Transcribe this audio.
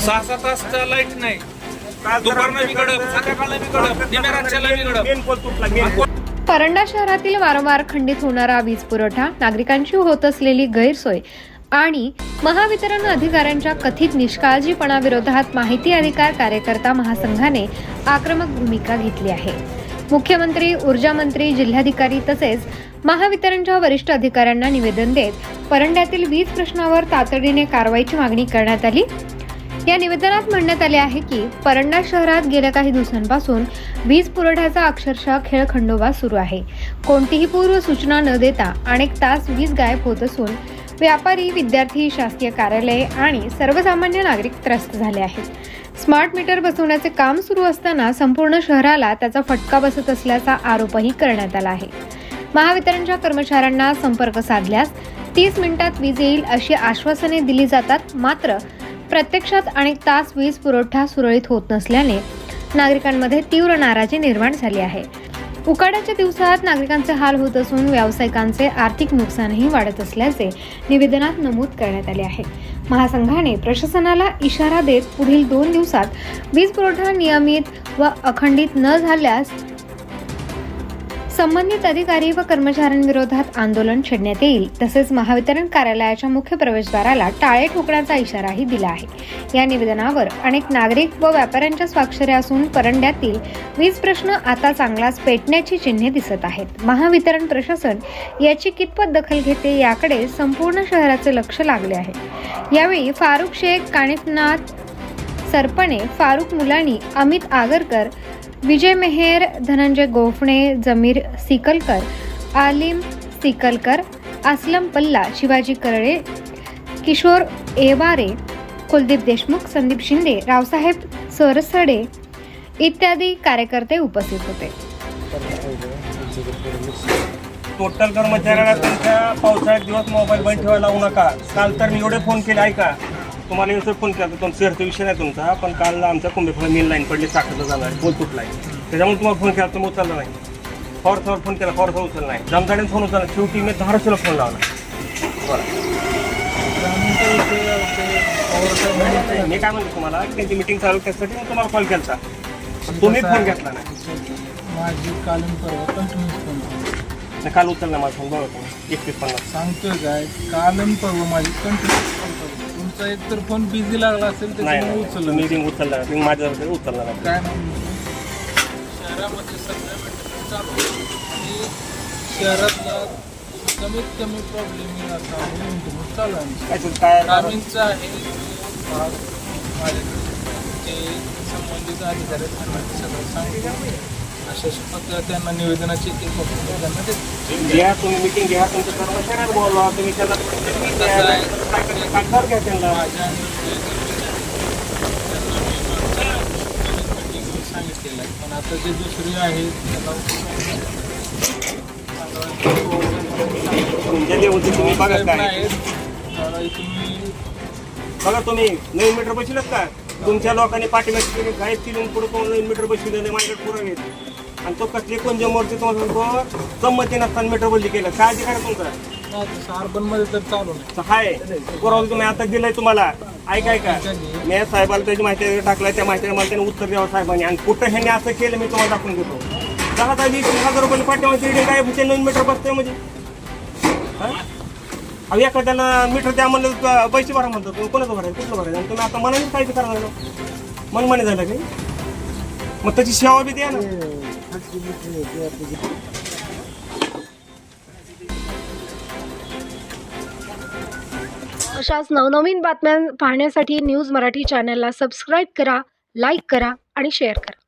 6-7 तासचा light नाही, दुपारनं बी गडप, संध्याकाळला बी गडप, निम्या रातच्याला बी गडप. परंडा शहरातील वारंवार खंडित होणारा वीज पुरवठा, नागरिकांची होत असलेली गैरसोय आणि महावितरण अधिकाऱ्यांच्या कथित निष्काळजीपणाविरोधात माहिती अधिकार कार्यकर्ता महासंघाने आक्रमक भूमिका घेतली आहे. मुख्यमंत्री, ऊर्जा मंत्री, जिल्हाधिकारी तसेच महावितरणच्या वरिष्ठ अधिकाऱ्यांना निवेदन देत परंड्यातील वीज प्रश्नावर तातडीने कारवाईची मागणी करण्यात आली. या निवेदनात म्हणण्यात आले आहे की परंडा शहरात गेल्या काही दिवसांपासून वीज पुरवठ्याचा अक्षरशः खेळखंडोबा सुरू आहे. कोणतीही पूर्व सूचना न देता अनेक तास वीज गायब होत असून व्यापारी, विद्यार्थी, शासकीय कार्यालये आणि सर्वसामान्य नागरिक त्रस्त झाले आहेत. स्मार्ट मीटर बसवण्याचे काम सुरू असताना संपूर्ण शहराला त्याचा फटका बसत असल्याचा आरोपही करण्यात आला आहे. महावितरणच्या कर्मचाऱ्यांना संपर्क साधल्यास 30 मिनिटात वीज येईल अशी आश्वासने दिली जातात, मात्र प्रत्यक्षात अनेक तास वीज पुरवठा सुरळीत होत नसल्याने नागरिकांमध्ये तीव्र नाराजी निर्माण झाली आहे. उकाड्याच्या दिवसात नागरिकांचे हाल होत असून व्यावसायिकांचे आर्थिक नुकसानही वाढत असल्याचे निवेदनात नमूद करण्यात आले आहे. महासंघाने प्रशासनाला इशारा देत पुढील 2 दिवसात वीज पुरवठा नियमित व अखंडित न झाल्यास संबंधित अधिकारी व कर्मचाऱ्यांविरोधात आंदोलन छेडण्यात येईल. तसेच महावितरण कार्यालयाच्या मुख्य प्रवेशद्वाराला टाळे ठोकण्याचा इशाराही दिला आहे. या निवेदनावर अनेक नागरिक व व्यापाऱ्यांच्या स्वाक्षऱ्या असून परंड्यातील वीज प्रश्न आता चांगलाच पेटण्याची चिन्हे दिसत आहेत. महावितरण प्रशासन याची कितपत दखल घेते याकडे संपूर्ण शहराचे लक्ष लागले आहे. यावेळी फारुख शेख, कानिफनाथ सरपणे, फारुख मुलानी, अमित आगरकर, विजय मेहेर, धनंजय गोफणे, जमीर सिकलकर, आलिम सिकलकर, असलम पल्ला, शिवाजी करळे, किशोर एवारे, कुलदीप देशमुख, संदीप शिंदे, रावसाहेब सरसडे इत्यादी कार्यकर्ते उपस्थित होते. टोटल कर्मचाऱ्यांना तुमच्या पावसाळ्यात दिवस मोबाईल बंद ठेवायला लावू नका. काल तर मी एवढे फोन केले, ऐका, तुम्हाला एवढं फोन केला तुमचा शहरचा विषय नाही तुमचा, पण काल आमच्या कुंभेफळा मेन लाईन पडली, साखरचा झाला आहे, पोल तुटला आहे, त्याच्यामुळे तुम्हाला फोन केला, तुम्ही उचलला नाही. फॉरवर फोन केला, फॉरचा उचलला नाही, जमदाडीने फोन उचलला. शेवटी मी 10 फोन लावला. मी काय म्हणतो तुम्हाला, त्यांची मिटिंग चालू त्यासाठी मी तुम्हाला कॉल केला, तुम्ही फोन घेतला नाही. माझी कालून परवा कंटिन्यूस फोन काल उचलला माझा फोन, बघा तुम्ही 3150 सांगतोय काय, कालून परवा माझी कंटिन्यूस फोन करतो. तुमचा एक तर फोन बिझी लागला असेल त्याच्यामुळे उचललं. मीटिंग उचलला नाही, माझ्यावर उचलला नाही. काय म्हणतो, शहरामध्ये सगळ्या मीटिंग चालू आहे आणि शहरातला कमीत कमी प्रॉब्लेम असा इंटरनेट चालू आहे. ग्रामीणचा आहे भाग माझ्याकडे ते संबंधित अधिकारी सगळं सांगतो. अशा पत्र त्यांना निवेदनाची एक त्यांना घ्या, तुम्ही मिटिंग घ्या, तुमच्या कर्मचाऱ्यांना बोलवा, तुम्ही त्याला घ्या त्यांना. सांगितलेलं आहे, पण आता जे दुसरी आहे तुम्ही बघा काय बघा, तुम्ही नवीन मीटर बसविलं का? तुमच्या लोकांनी पाठीमागे गायब केली, पुढे कोण नवीन मीटर बसविलेलं माझ्याकडे पुरावे आहेत. आणि तो कसले कोणत्या मोर्चे तुम्हाला सांगतो, संमती नसताना मीटर बदली केलं, काय अधिकार आहे तुमचा? अर्बन मध्ये तर चालू नाही. हाय, पुरावा तुम्ही आता दिलाय तुम्हाला. ऐका, मी साहेबाला त्याची माहिती टाकलाय, त्या माहितीला मला त्याने उत्तर द्यावं साहेबांनी. आणि कुठं ह्यांनी असं केलं मी तुम्हाला दाखवून देतो. 10,000-20,000 रुपये पाठीमागे रिडिंग काय नवीन मीटर बसतोय म्हणजे. अहो एखाद्याला मीटर द्या म्हणलं पैसे भरा म्हणतात, तुम्ही कोणाचं भरायचं, कुठलं भरायचं, आणि तुम्ही आता मनाने काय ते करायला मनमाने झालं काही, मग त्याची सेवा बी द्या ना. अशाच नवनवीन बातम्या पाहण्यासाठी न्यूज मराठी चॅनलला सबस्क्राईब करा, लाईक करा आणि शेअर करा.